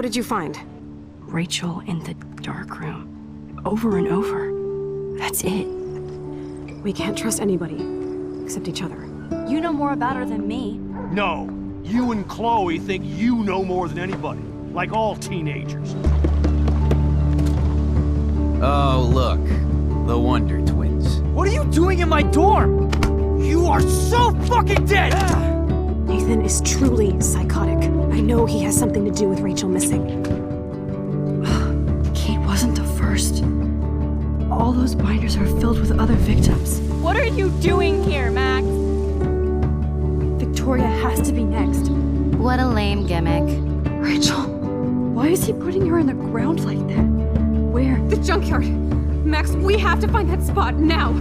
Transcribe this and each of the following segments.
did you find? Rachel in the dark room. Over and over. That's it. We can't trust anybody, except each other. You know more about her than me. No. You and Chloe think you know more than anybody. Like all teenagers. Oh, look. The Wonder Twins. What are you doing in my dorm? You are so fucking dead! Nathan is truly psychotic. I know he has something to do with Rachel missing. Kate wasn't the first. All those binders are filled with other victims. What are you doing here, Max? Victoria has to be next. What a lame gimmick. Rachel, why is he putting her in the ground like that? Where? The junkyard! Max, we have to find that spot now!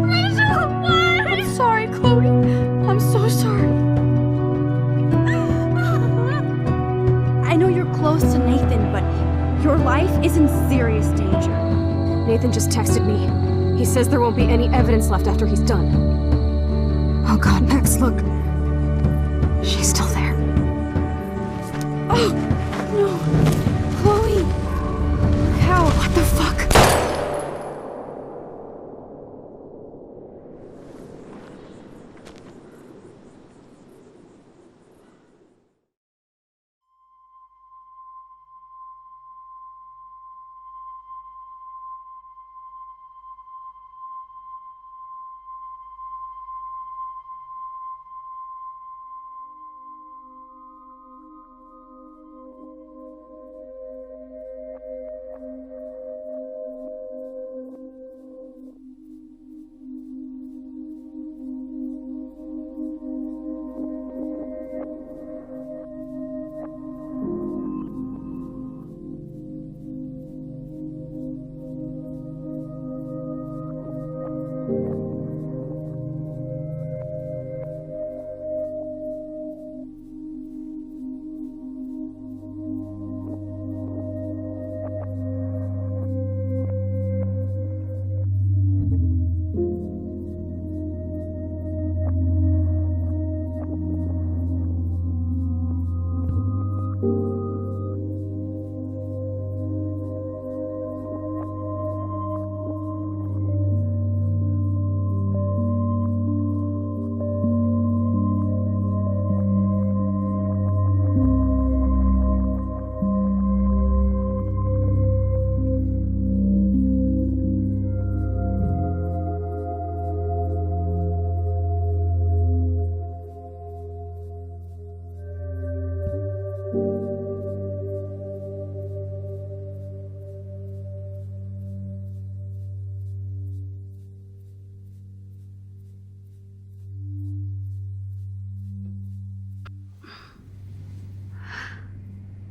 Rachel, what? I'm sorry, Chloe. I'm so sorry. I know you're close to Nathan, but your life is in serious danger. Nathan just texted me. He says there won't be any evidence left after he's done. Oh god, Max, look. She's still there. Oh, no. Chloe. How? What the fuck?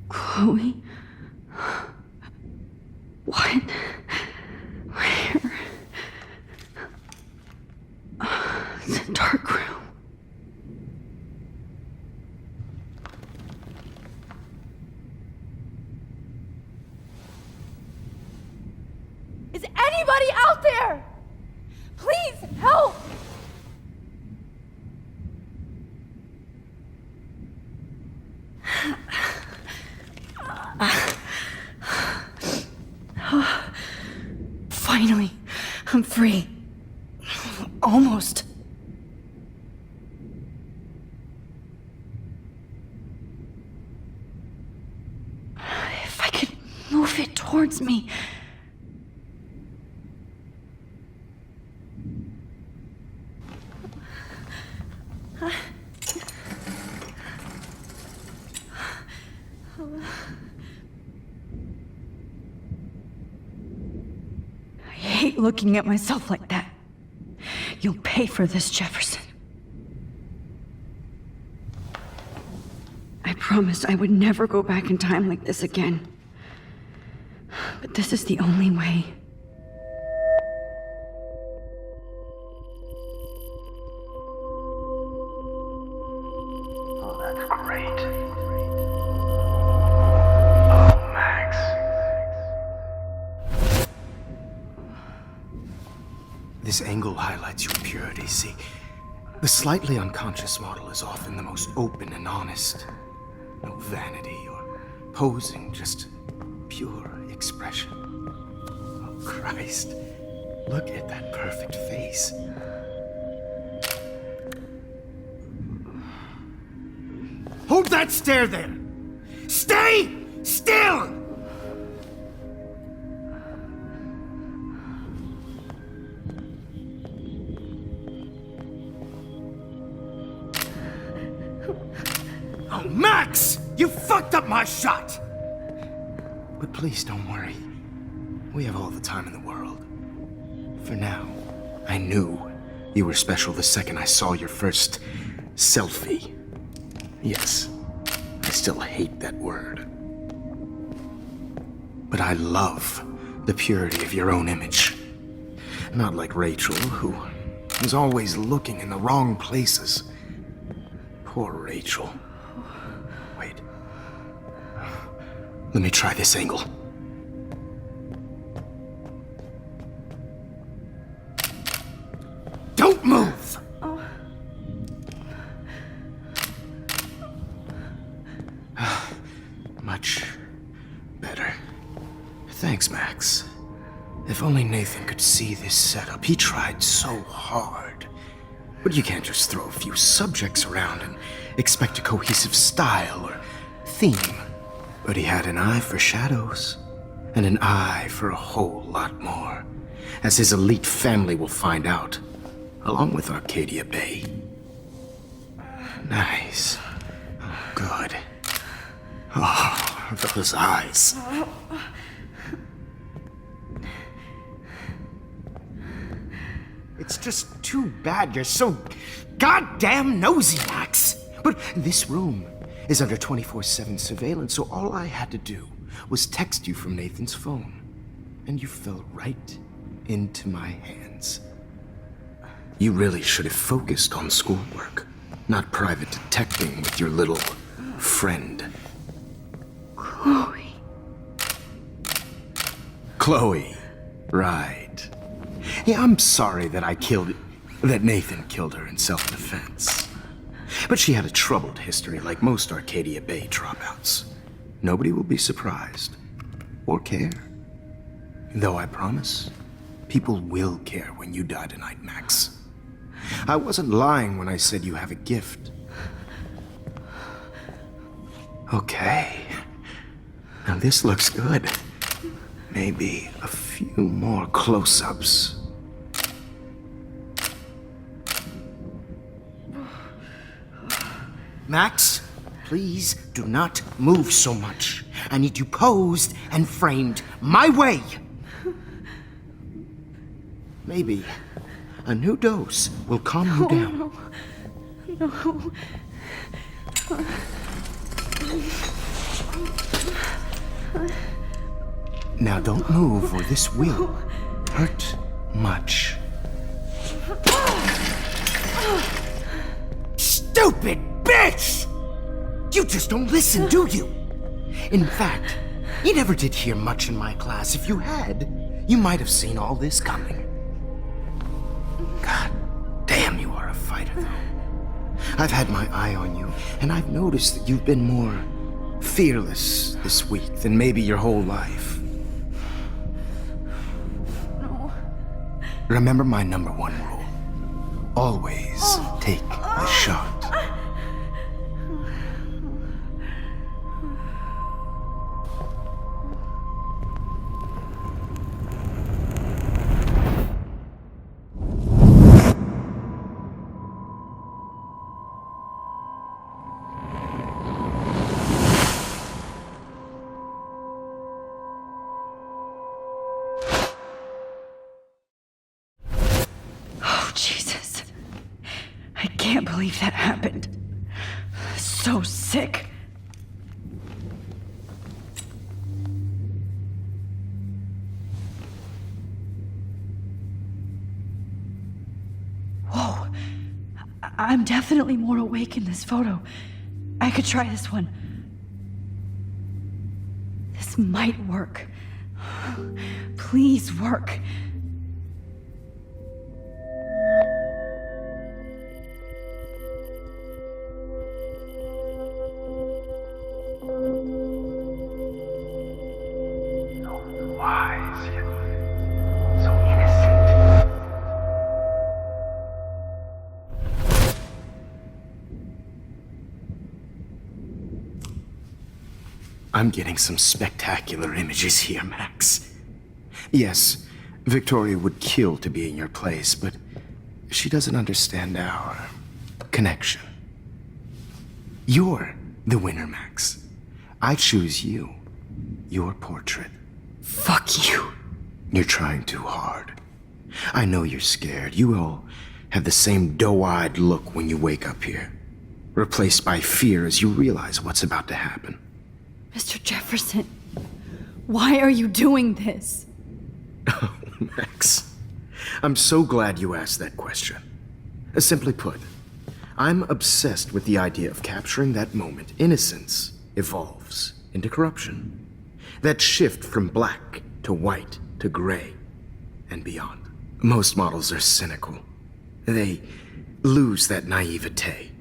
Chloe? What? Where? The dark room. Is anybody out there? Please help! Finally, I'm free. Almost. If I could move it towards me. I hate looking at myself like that. You'll pay for this, Jefferson. I promised I would never go back in time like this again. But this is the only way. Oh, that's great. Oh, Max. This angle highlights your purity, see? The slightly unconscious model is often the most open and honest. No vanity or posing, just pure expression. Oh, Christ. Look at that perfect face. Hold that stare there! Stay still! Oh, Max! You fucked up my shot! But please don't worry. We have all the time in the world. For now, I knew you were special the second I saw your first selfie. Yes, I still hate that word. But I love the purity of your own image. Not like Rachel, who was always looking in the wrong places. Poor Rachel. Wait. Let me try this angle. Don't move! Much better. Thanks, Max. If only Nathan could see this setup. He tried so hard. But you can't just throw a few subjects around and expect a cohesive style or theme. But he had an eye for shadows, and an eye for a whole lot more, as his elite family will find out, along with Arcadia Bay. Nice. Oh, good. Oh, those eyes. It's just too bad you're so goddamn nosy, Max. But this room is under 24/7 surveillance, so all I had to do was text you from Nathan's phone. And you fell right into my hands. You really should have focused on schoolwork, not private detecting with your little friend. Chloe. Chloe, right. Yeah, I'm sorry that Nathan killed her in self-defense. But she had a troubled history like most Arcadia Bay dropouts. Nobody will be surprised. Or care. Though I promise, people will care when you die tonight, Max. I wasn't lying when I said you have a gift. Okay. Now this looks good. Maybe a few more close-ups. Max, please do not move so much. I need you posed and framed my way. Maybe a new dose will calm you down. No. Now don't move or this will hurt much. Stupid bitch! You just don't listen, do you? In fact, you never did hear much in my class. If you had, you might have seen all this coming. God damn, you are a fighter, though. I've had my eye on you, and I've noticed that you've been more fearless this week than maybe your whole life. No. Remember my #1 rule. Always take the shot. Jesus. I can't believe that happened. So sick. Whoa. I'm definitely more awake in this photo. I could try this one. This might work. Please work. I'm getting some spectacular images here, Max. Yes, Victoria would kill to be in your place, but she doesn't understand our connection. You're the winner, Max. I choose you. Your portrait. Fuck you. You're trying too hard. I know you're scared. You all have the same doe-eyed look when you wake up here, replaced by fear as you realize what's about to happen. Mr. Jefferson, why are you doing this? Oh, Max. I'm so glad you asked that question. Simply put, I'm obsessed with the idea of capturing that moment innocence evolves into corruption. That shift from black to white to gray and beyond. Most models are cynical. They lose that naivete.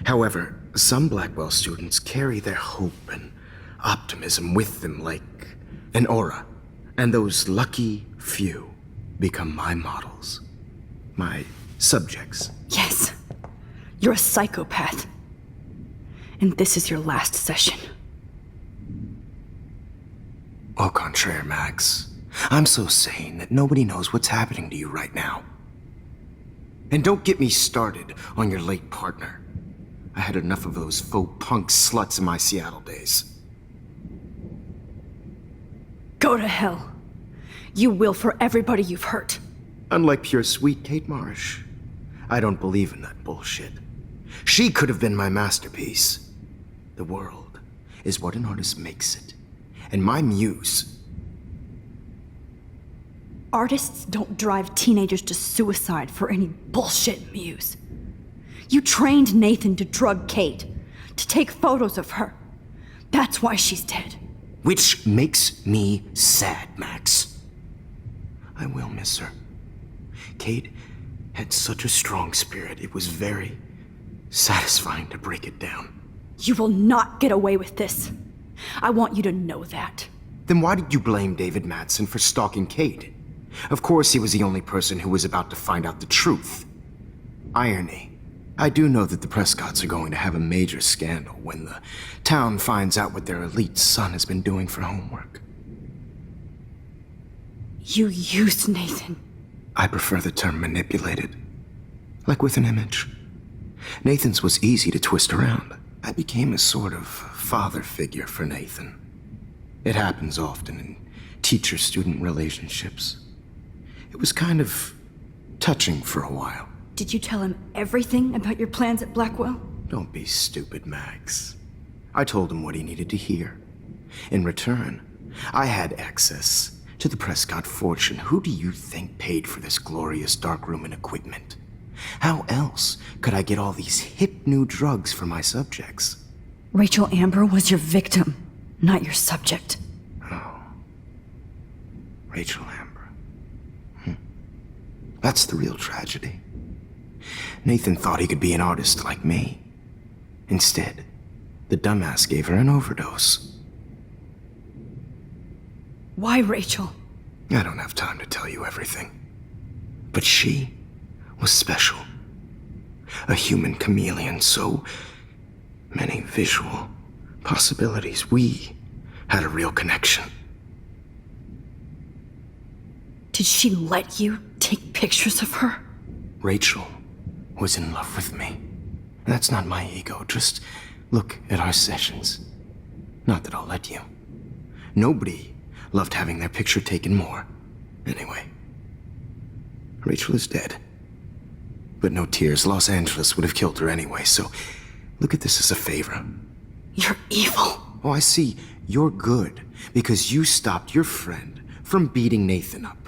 However, some Blackwell students carry their hope and optimism with them like an aura. And those lucky few become my models. My subjects. Yes, you're a psychopath. And this is your last session. Au contraire, Max. I'm so sane that nobody knows what's happening to you right now. And don't get me started on your late partner. I had enough of those faux punk sluts in my Seattle days. Go to hell. You will for everybody you've hurt. Unlike pure sweet Kate Marsh, I don't believe in that bullshit. She could have been my masterpiece. The world is what an artist makes it. And my muse... Artists don't drive teenagers to suicide for any bullshit muse. You trained Nathan to drug Kate, to take photos of her. That's why she's dead. Which makes me sad, Max. I will miss her. Kate had such a strong spirit, it was very satisfying to break it down. You will not get away with this. I want you to know that. Then why did you blame David Madsen for stalking Kate? Of course he was the only person who was about to find out the truth. Irony. I do know that the Prescotts are going to have a major scandal when the town finds out what their elite son has been doing for homework. You used Nathan. I prefer the term manipulated. Like with an image. Nathan's was easy to twist around. I became a sort of father figure for Nathan. It happens often in teacher-student relationships. It was kind of touching for a while. Did you tell him everything about your plans at Blackwell? Don't be stupid, Max. I told him what he needed to hear. In return, I had access to the Prescott fortune. Who do you think paid for this glorious darkroom and equipment? How else could I get all these hip new drugs for my subjects? Rachel Amber was your victim, not your subject. Rachel Amber. That's the real tragedy. Nathan thought he could be an artist like me. Instead, the dumbass gave her an overdose. Why Rachel? I don't have time to tell you everything. But she was special. A human chameleon, so many visual possibilities. We had a real connection. Did she let you take pictures of her? Rachel was in love with me. That's not my ego. Just look at our sessions. Not that I'll let you. Nobody loved having their picture taken more. Anyway, Rachel is dead. But no tears. Los Angeles would have killed her anyway, so look at this as a favor. You're evil. Oh, I see. You're good because you stopped your friend from beating Nathan up.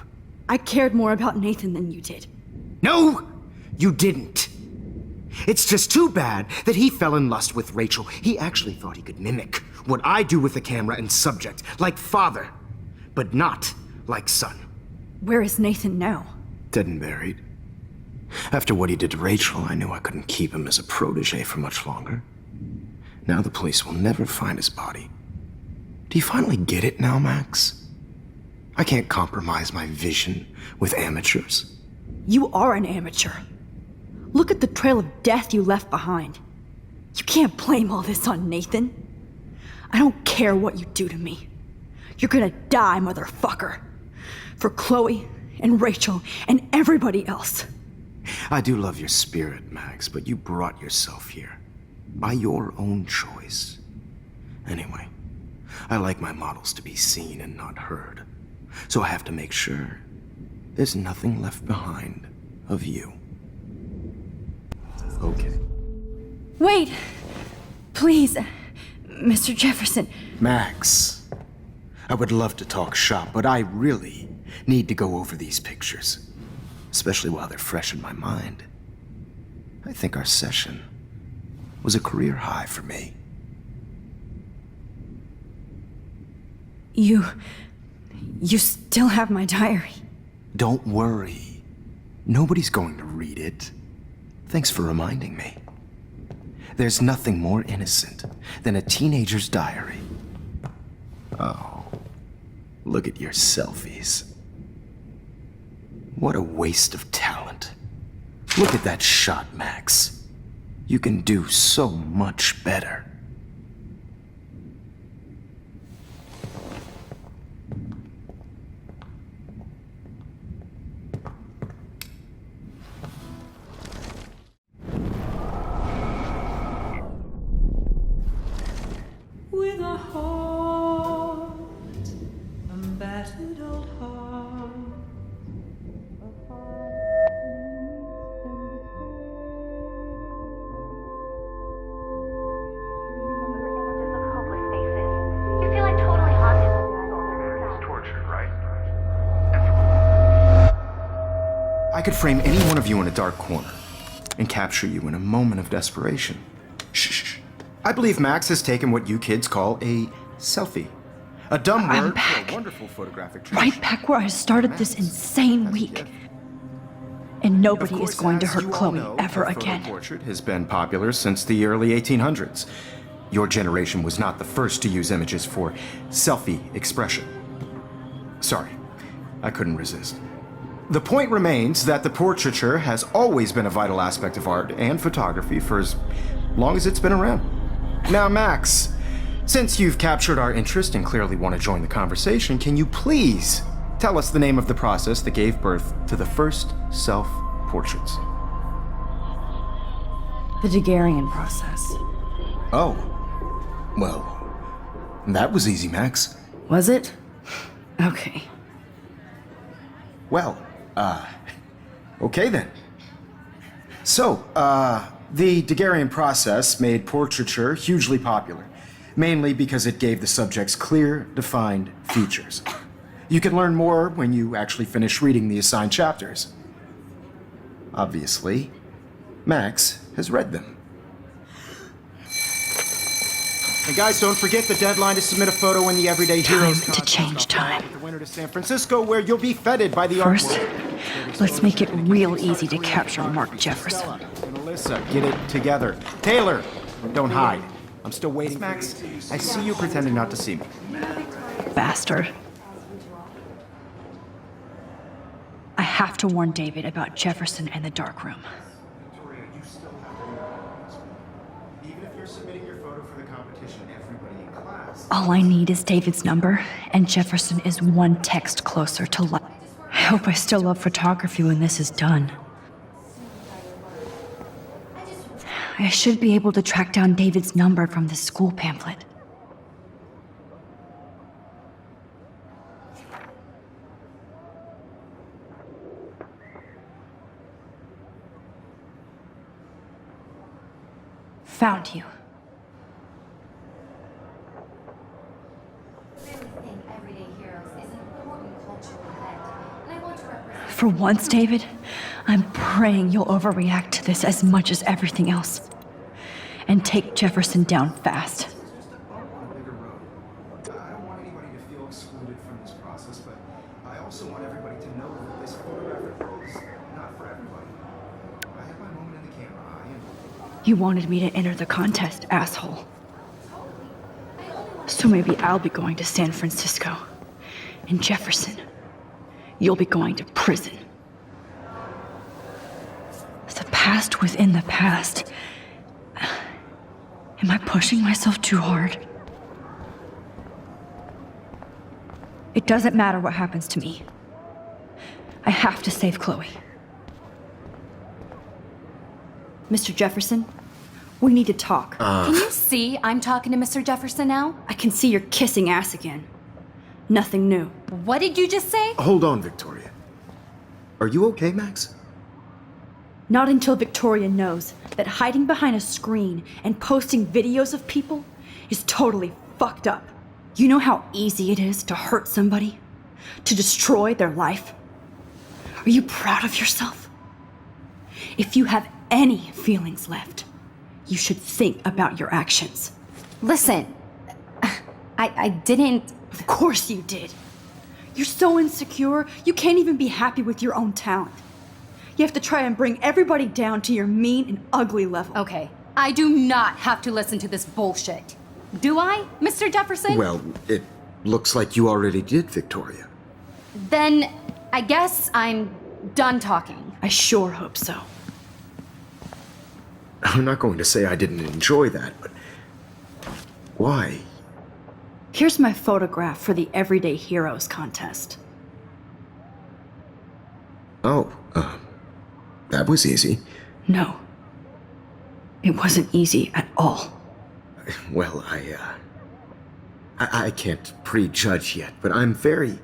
I cared more about Nathan than you did. No, you didn't. It's just too bad that he fell in lust with Rachel. He actually thought he could mimic what I do with the camera and subject, like father, but not like son. Where is Nathan now? Dead and buried. After what he did to Rachel, I knew I couldn't keep him as a protege for much longer. Now the police will never find his body. Do you finally get it now, Max? I can't compromise my vision with amateurs. You are an amateur. Look at the trail of death you left behind. You can't blame all this on Nathan. I don't care what you do to me. You're gonna die, motherfucker. For Chloe and Rachel and everybody else. I do love your spirit, Max, but you brought yourself here. By your own choice. Anyway, I like my models to be seen and not heard. So I have to make sure there's nothing left behind of you. Okay. Wait! Please, Mr. Jefferson. Max, I would love to talk shop, but I really need to go over these pictures. Especially while they're fresh in my mind. I think our session was a career high for me. You still have my diary. Don't worry. Nobody's going to read it. Thanks for reminding me. There's nothing more innocent than a teenager's diary. Oh, look at your selfies. What a waste of talent. Look at that shot, Max. You can do so much better. With a heart, a battered old heart. You feel like totally haunted. Torture, right? I could frame any one of you in a dark corner and capture you in a moment of desperation. Shh. I believe Max has taken what you kids call a selfie. A dumb I'm word back. for a wonderful photographic tradition. Right back where I started this insane week. And nobody Of is course, going to as hurt you all Chloe know, ever a again. photo portrait has been popular since the early 1800s. Your generation was not the first to use images for selfie expression. Sorry, I couldn't resist. The point remains that the portraiture has always been a vital aspect of art and photography for as long as it's been around. Now, Max, since you've captured our interest and clearly want to join the conversation, can you please tell us the name of the process that gave birth to the first self-portraits? The Daguerrean process. Oh, well, that was easy, Max. Was it? Okay. Well, okay then. So, the Daguerrean process made portraiture hugely popular, mainly because it gave the subjects clear, defined features. You can learn more when you actually finish reading the assigned chapters. Obviously, Max has read them. And guys, don't forget the deadline to submit a photo in the Everyday Heroes Time to change time. The winter to San Francisco, where you'll be feted by the art First, world. let's make it real easy to capture Mark Jefferson. And Alyssa, get it together. Taylor, don't hide. I'm still waiting. Max, I see you pretending not to see me. Bastard. I have to warn David about Jefferson and the dark room. Victoria, you still have to. Even if you're submitting your photo for the competition, everybody in class. All I need is David's number, and Jefferson is one text closer to life. I hope I still love photography when this is done. I should be able to track down David's number from the school pamphlet. Found you. For once, David, I'm praying you'll overreact to this as much as everything else. And take Jefferson down fast. I don't want anybody to feel excluded from this process, but I also want everybody to know that this photographic world is not for everybody. I have my moment in the camera. You wanted me to enter the contest, asshole. So maybe I'll be going to San Francisco. And Jefferson, you'll be going to prison. The past within the past. Am I pushing myself too hard? It doesn't matter what happens to me. I have to save Chloe. Mr. Jefferson, we need to talk. Can you see I'm talking to Mr. Jefferson now? I can see you're kissing ass again. Nothing new. What did you just say? Hold on, Victoria. Are you okay, Max? Not until Victoria knows that hiding behind a screen and posting videos of people is totally fucked up. You know how easy it is to hurt somebody? To destroy their life? Are you proud of yourself? If you have any feelings left, you should think about your actions. Listen, I didn't... Of course you did. You're so insecure, you can't even be happy with your own talent. You have to try and bring everybody down to your mean and ugly level. Okay, I do not have to listen to this bullshit. Do I, Mr. Jefferson? Well, it looks like you already did, Victoria. Then I guess I'm done talking. I sure hope so. I'm not going to say I didn't enjoy that, but why? Here's my photograph for the Everyday Heroes contest. Oh, that was easy. No. It wasn't easy at all. Well, I can't prejudge yet, but I'm very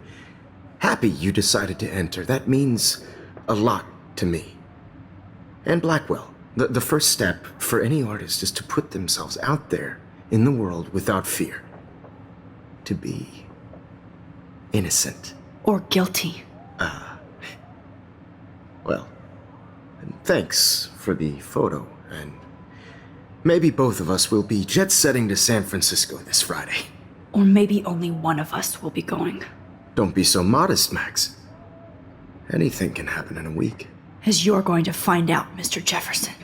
happy you decided to enter. That means a lot to me. And Blackwell. The first step for any artist is to put themselves out there in the world without fear. To be innocent. Or guilty. Well, thanks for the photo, and maybe both of us will be jet-setting to San Francisco this Friday. Or maybe only one of us will be going. Don't be so modest, Max. Anything can happen in a week. As you're going to find out, Mr. Jefferson.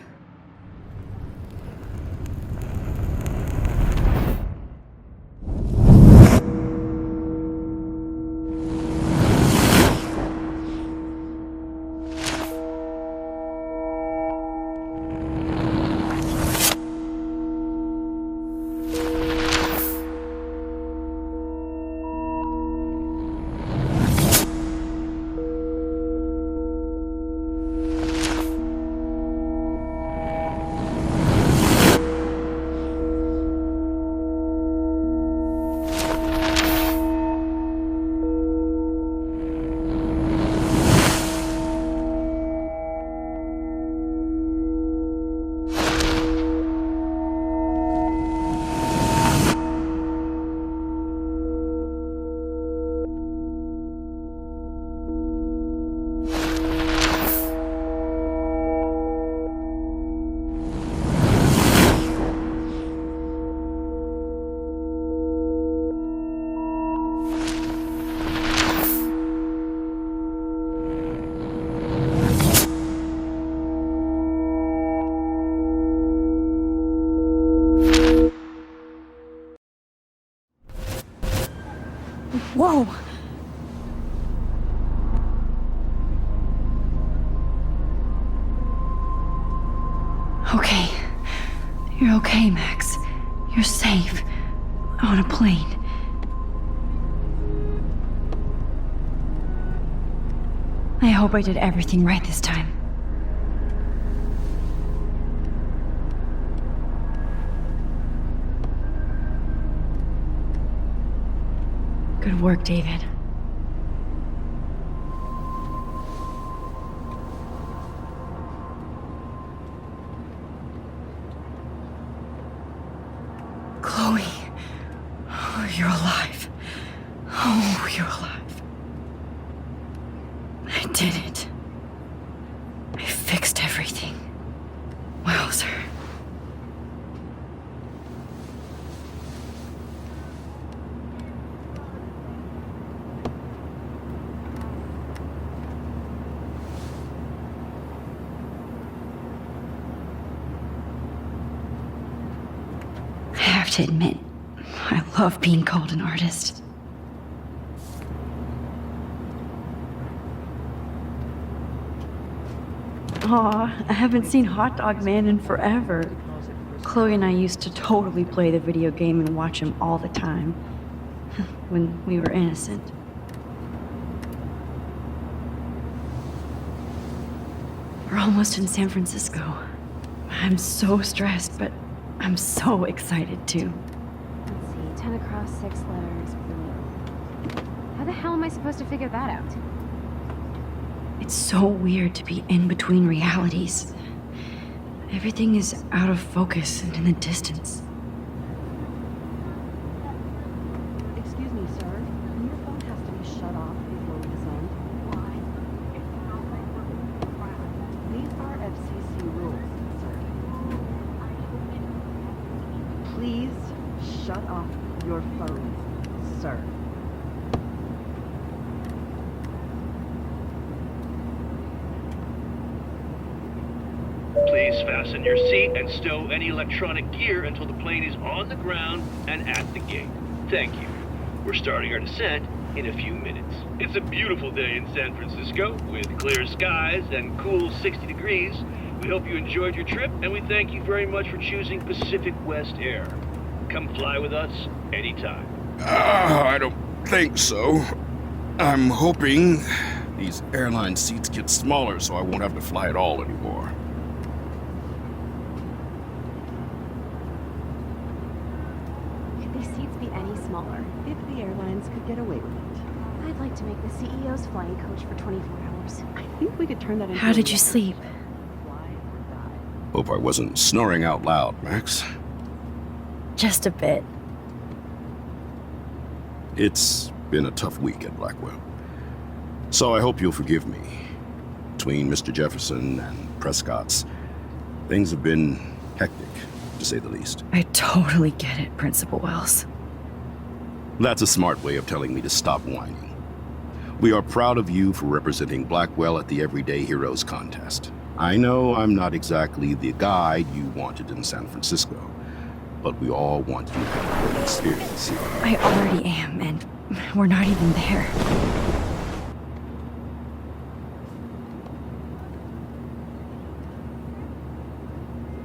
Whoa! Okay. You're okay, Max. You're safe. On a plane. I hope I did everything right this time. Good work, David. Chloe. Oh, you're alive. Oh, you're alive. I did it. I fixed everything. Wowzer. I have to admit, I love being called an artist. Aw, I haven't seen Hot Dog Man in forever. Chloe and I used to totally play the video game and watch him all the time. When we were innocent. We're almost in San Francisco. I'm so stressed, but I'm so excited too. Let's see, 10 across, 6 letters, blue. How the hell am I supposed to figure that out? It's so weird to be in between realities. Everything is out of focus and in the distance. Excuse me, sir. Your phone has to be shut off before we descend. Why? These are FCC rules, sir. Please shut off your phones, sir. Please fasten your seat and stow any electronic gear until the plane is on the ground and at the gate. Thank you. We're starting our descent in a few minutes. It's a beautiful day in San Francisco with clear skies and cool 60 degrees. We hope you enjoyed your trip, and we thank you very much for choosing Pacific West Air. Come fly with us anytime. I don't think so. I'm hoping these airline seats get smaller so I won't have to fly at all anymore. Could these seats be any smaller? If the airlines could get away with it. I'd like to make the CEO's flying coach for 24 hours. I think we could turn that into How did you sleep? fly or die. Hope I wasn't snoring out loud, Max. Just a bit. It's been a tough week at Blackwell. So I hope you'll forgive me. Between Mr. Jefferson and Prescott's, things have been hectic, to say the least. I totally get it, Principal Wells. That's a smart way of telling me to stop whining. We are proud of you for representing Blackwell at the Everyday Heroes contest. I know I'm not exactly the guide you wanted in San Francisco, but we all want you to have a good experience here. I already am, and we're not even there.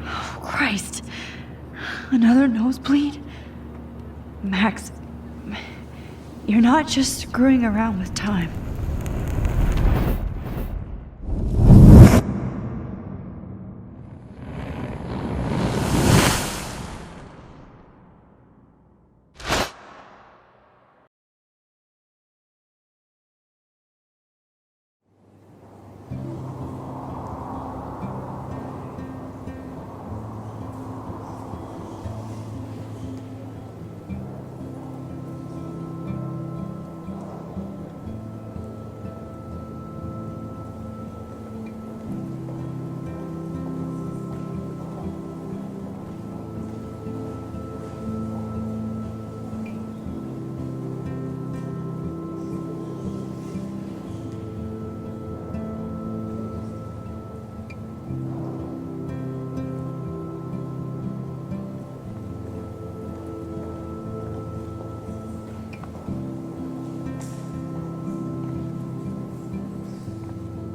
Oh, Christ. Another nosebleed? Max, you're not just screwing around with time.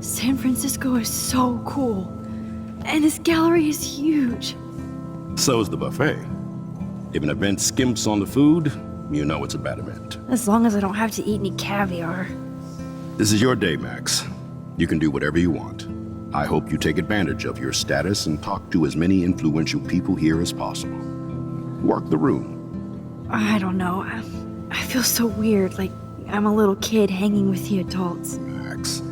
San Francisco is so cool. And this gallery is huge. So is the buffet. If an event skimps on the food, you know it's a bad event. As long as I don't have to eat any caviar. This is your day, Max. You can do whatever you want. I hope you take advantage of your status and talk to as many influential people here as possible. Work the room. I don't know. I feel so weird, like I'm a little kid hanging with the adults. Max,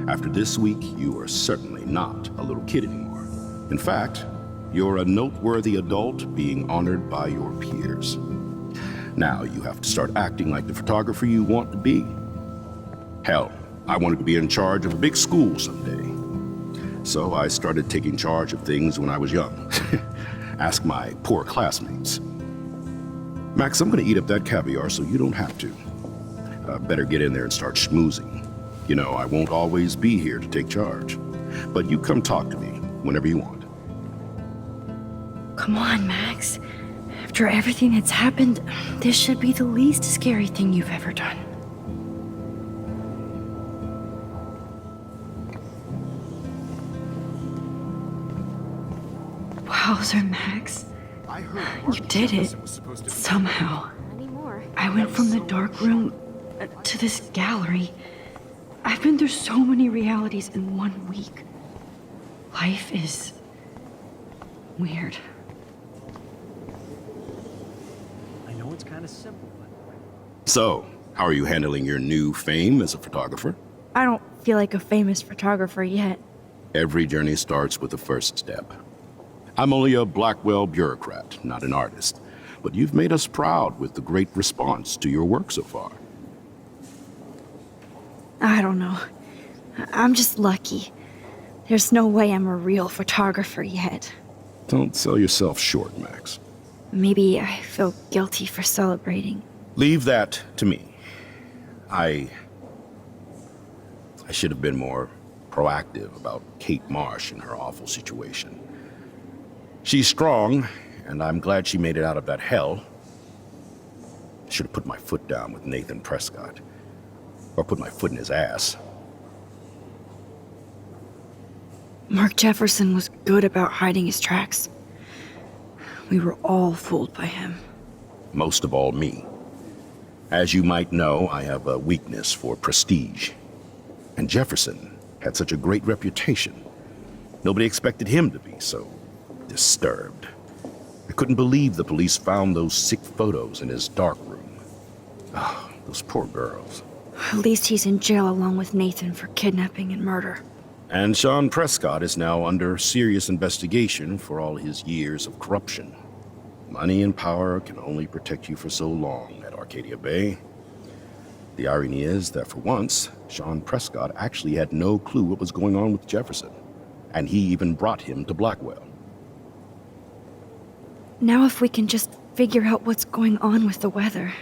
after this week, you are certainly not a little kid anymore. In fact, you're a noteworthy adult being honored by your peers. Now you have to start acting like the photographer you want to be. Hell, I wanted to be in charge of a big school someday. So I started taking charge of things when I was young. Ask my poor classmates. Max, I'm gonna eat up that caviar so you don't have to. Better get in there and start schmoozing. You know, I won't always be here to take charge. But you come talk to me whenever you want. Come on, Max. After everything that's happened, this should be the least scary thing you've ever done. Wowzer, Max. You did it. Somehow. I went from the dark room to this gallery. I've been through so many realities in 1 week. Life is weird. I know it's kind of simple, but... So, how are you handling your new fame as a photographer? I don't feel like a famous photographer yet. Every journey starts with the first step. I'm only a Blackwell bureaucrat, not an artist. But you've made us proud with the great response to your work so far. I don't know. I'm just lucky. There's no way I'm a real photographer yet. Don't sell yourself short, Max. Maybe I feel guilty for celebrating. Leave that to me. I should have been more proactive about Kate Marsh and her awful situation. She's strong, and I'm glad she made it out of that hell. I should have put my foot down with Nathan Prescott. Or put my foot in his ass. Mark Jefferson was good about hiding his tracks. We were all fooled by him. Most of all, me. As you might know, I have a weakness for prestige. And Jefferson had such a great reputation. Nobody expected him to be so disturbed. I couldn't believe the police found those sick photos in his dark room. Ah, those poor girls. At least he's in jail along with Nathan for kidnapping and murder. And Sean Prescott is now under serious investigation for all his years of corruption. Money and power can only protect you for so long at Arcadia Bay. The irony is that for once, Sean Prescott actually had no clue what was going on with Jefferson. And he even brought him to Blackwell. Now if we can just figure out what's going on with the weather,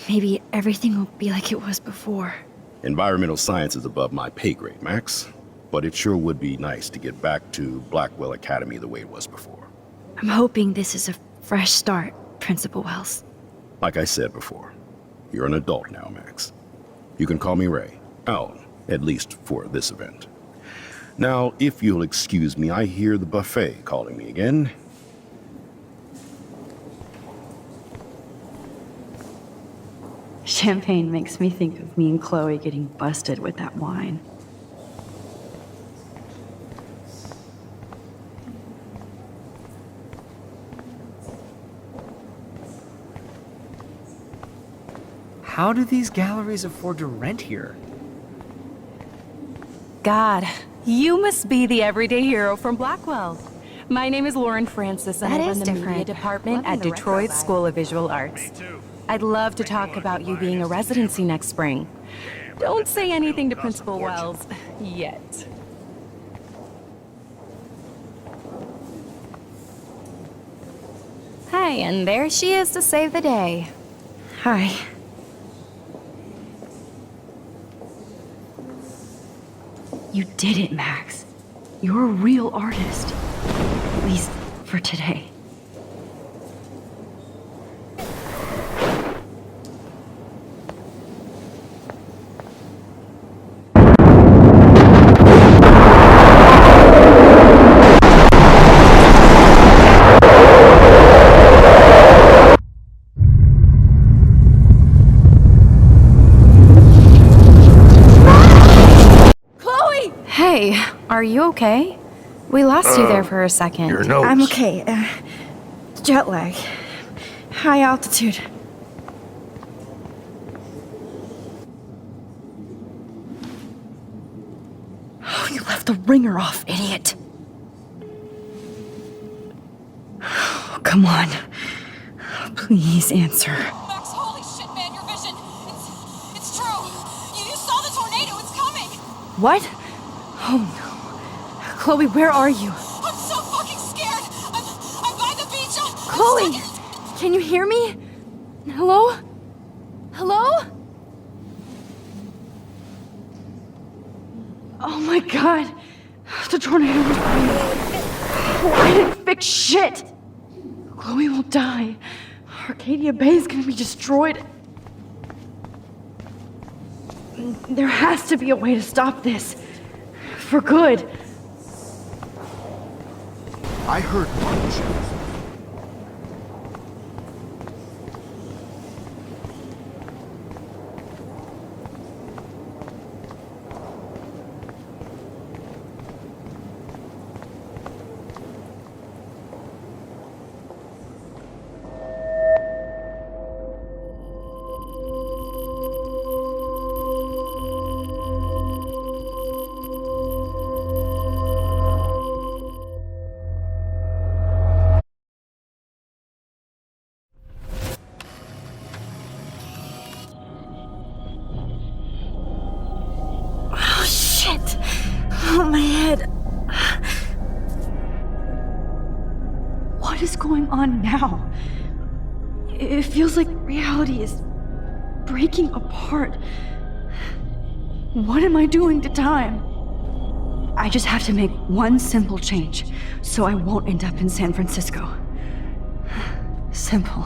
maybe everything will be like it was before. Environmental science is above my pay grade, Max. But it sure would be nice to get back to Blackwell Academy the way it was before. I'm hoping this is a fresh start, Principal Wells. Like I said before, you're an adult now, Max. You can call me Ray. Oh, at least for this event. Now, if you'll excuse me, I hear the buffet calling me again. Champagne makes me think of me and Chloe getting busted with that wine. How do these galleries afford to rent here? God, you must be the everyday hero from Blackwell. My name is Lauren Francis, and I run the media department at Detroit School of Visual Arts. I'd love to talk about you being a residency next spring. Don't say anything to Principal Wells yet. Hi, and there she is to save the day. Hi. You did it, Max. You're a real artist. At least for today. Hey, are you okay? We lost you there for a second. Your nose. I'm okay. Jet lag. High altitude. Oh, you left the ringer off, idiot. Oh, come on. Please answer. Max, holy shit, man, your vision. It's true. You saw the tornado. It's coming. What? Oh no. Chloe, where are you? I'm so fucking scared. I'm by the beach. Chloe! Can you hear me? Hello? Hello? Oh my god. The tornado was coming. Oh, I didn't fix shit. Chloe will die. Arcadia Bay is gonna be destroyed. There has to be a way to stop this. For good. I heard marching. What is going on now? It feels like reality is breaking apart. What am I doing to time? I just have to make one simple change, so I won't end up in San Francisco. Simple.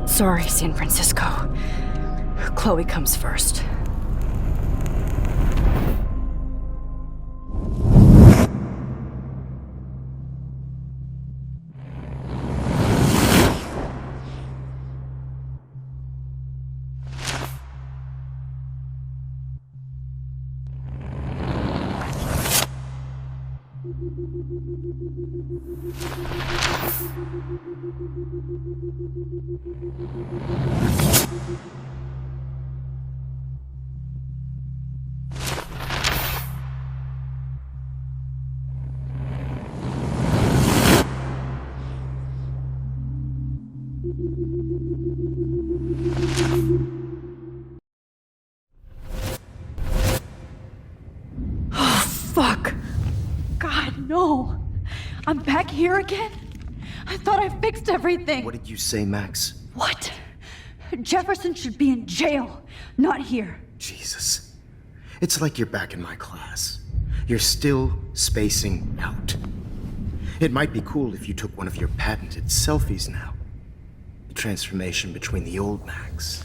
Sorry, San Francisco. Chloe comes first. Fuck! God, no! I'm back here again? I thought I fixed everything! What did you say, Max? What? Jefferson should be in jail, not here. Jesus. It's like you're back in my class. You're still spacing out. It might be cool if you took one of your patented selfies now. The transformation between the old Max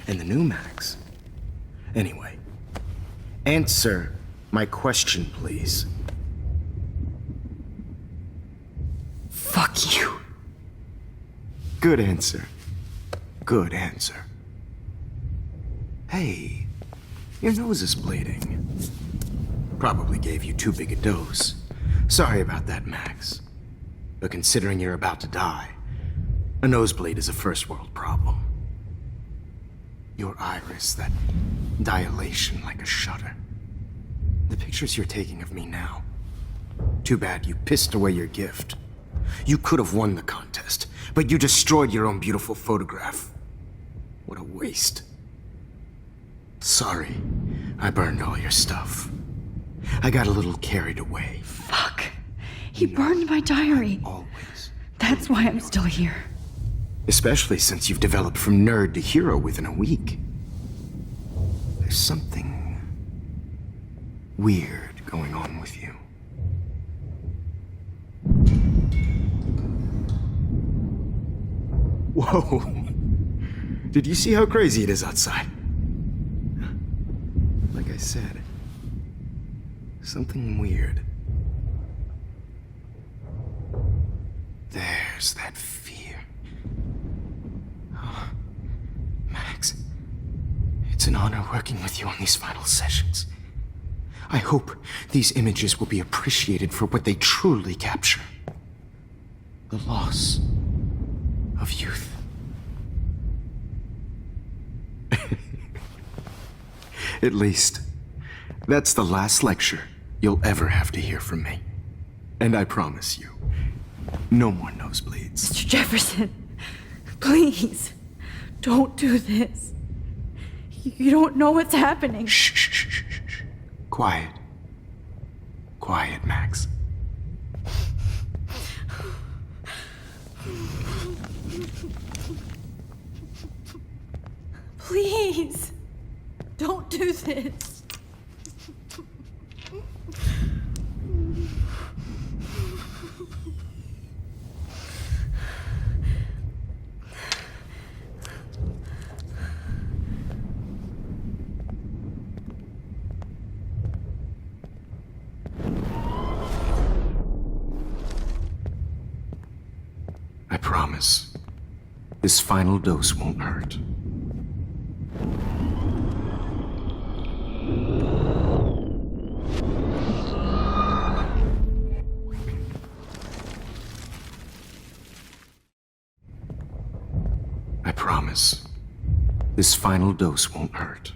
and the new Max. Anyway, answer my question, please. Fuck you. Good answer. Good answer. Hey, your nose is bleeding. Probably gave you too big a dose. Sorry about that, Max. But considering you're about to die, a nosebleed is a first world problem. Your iris, that dilation like a shutter. The pictures you're taking of me now. Too bad you pissed away your gift. You could have won the contest, but you destroyed your own beautiful photograph. What a waste. Sorry, I burned all your stuff. I got a little carried away. Fuck. He burned my diary. Always. That's why I'm still here. Especially since you've developed from nerd to hero within a week. There's something weird going on with you. Whoa. Did you see how crazy it is outside? Like I said, something weird. There's that fear. Oh, Max, it's an honor working with you on these final sessions. I hope these images will be appreciated for what they truly capture. The loss of youth. At least, that's the last lecture you'll ever have to hear from me. And I promise you, no more nosebleeds. Mr. Jefferson, please, don't do this. You don't know what's happening. Shh, shh, shh, shh, shh. Quiet. Quiet, Max. Please, don't do this. I promise, this final dose won't hurt. I promise, this final dose won't hurt.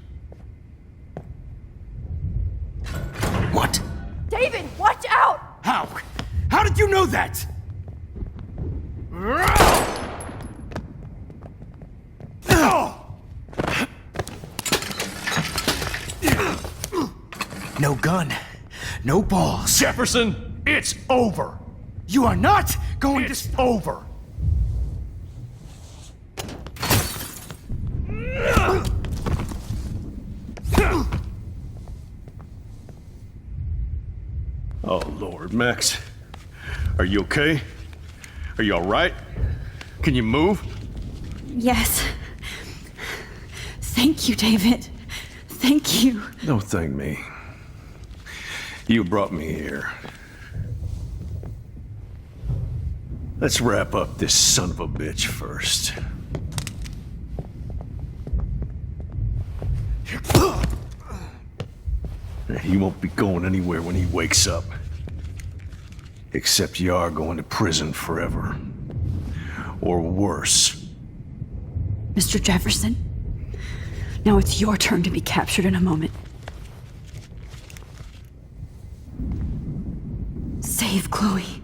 What? David, watch out! How? How did you know that? No gun. No balls. Jefferson, it's over. You are not going It's over. Oh, Lord, Max. Are you okay? Are you all right? Can you move? Yes. Thank you, David. Thank you. Don't thank me. You brought me here. Let's wrap up this son of a bitch first. He won't be going anywhere when he wakes up. Except you are going to prison forever. Or worse. Mr. Jefferson, now it's your turn to be captured in a moment. Save Chloe.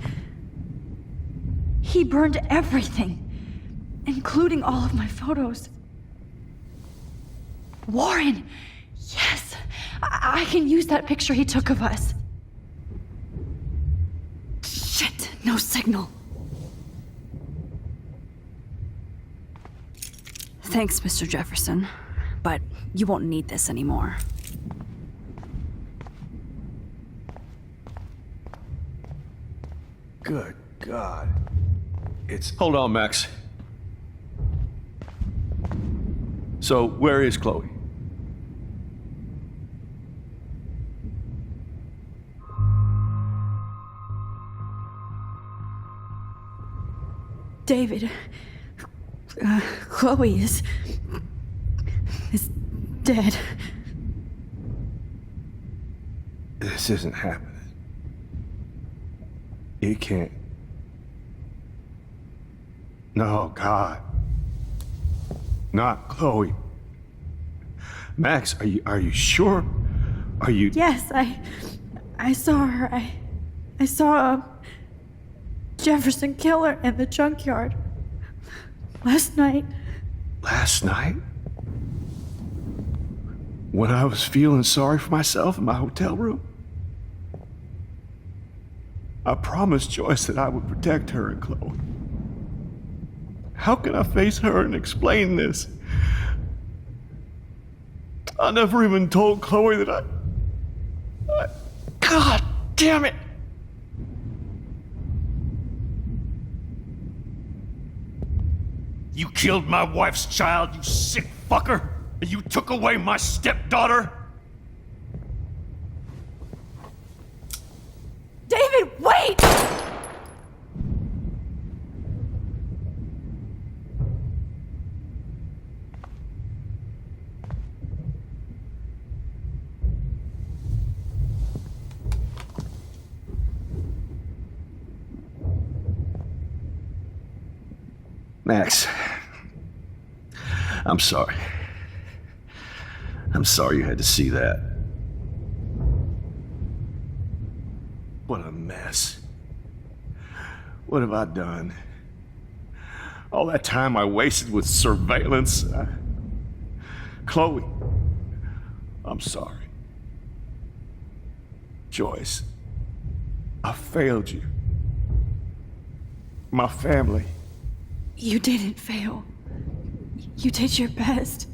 He burned everything, including all of my photos. Warren! Yes! I can use that picture he took of us. Shit, no signal. Thanks, Mr. Jefferson, but you won't need this anymore. Good God. It's... Hold on, Max. So, where is Chloe? David, Chloe is dead. This isn't happening. It can't. No, God. Not Chloe. Max, are you sure? Are you... Yes, I saw her. I saw Jefferson kill her in the junkyard. Last night. Last night? When I was feeling sorry for myself in my hotel room? I promised Joyce that I would protect her and Chloe. How can I face her and explain this? I never even told Chloe that I... God damn it! You killed my wife's child, you sick fucker! And you took away my stepdaughter? David, wait! Max, I'm sorry. I'm sorry you had to see that. What a mess. What have I done? All that time I wasted with surveillance. Chloe, I'm sorry. Joyce, I failed you. My family. You didn't fail. You did your best.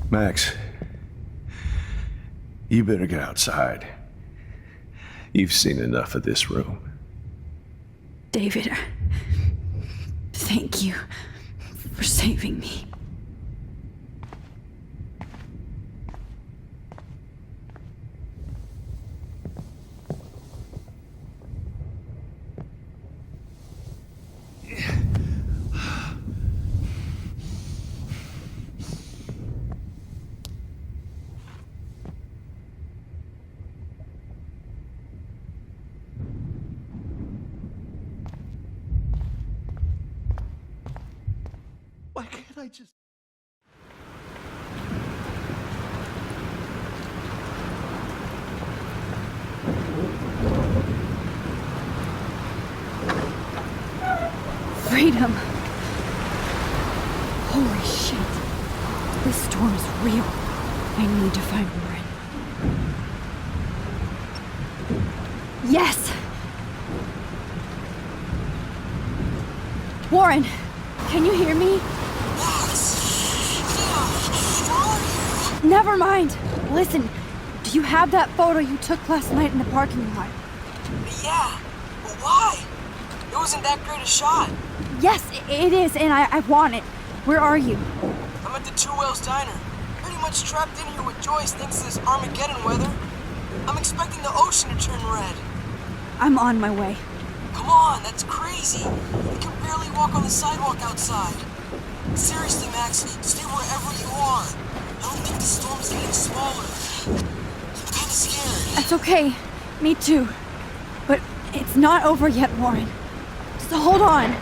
Max, you better get outside. You've seen enough of this room. David, thank you for saving me. Why can't I just... Freedom. Holy shit. This storm is real. need to find Warren. Yes! Warren, can you hear me? Never mind. Listen, do you have that photo you took last night in the parking lot? Yeah, but why? It wasn't that great a shot. Yes, it is, and I want it. Where are you? I'm at the Two Whales Diner. Pretty much trapped in here with Joyce thanks to this Armageddon weather. I'm expecting the ocean to turn red. I'm on my way. Come on, that's crazy. We can barely walk on the sidewalk outside. Seriously, Max, stay wherever you are. I don't think the storm's getting smaller. I'm kinda scared. That's okay. Me too. But it's not over yet, Warren. So hold on.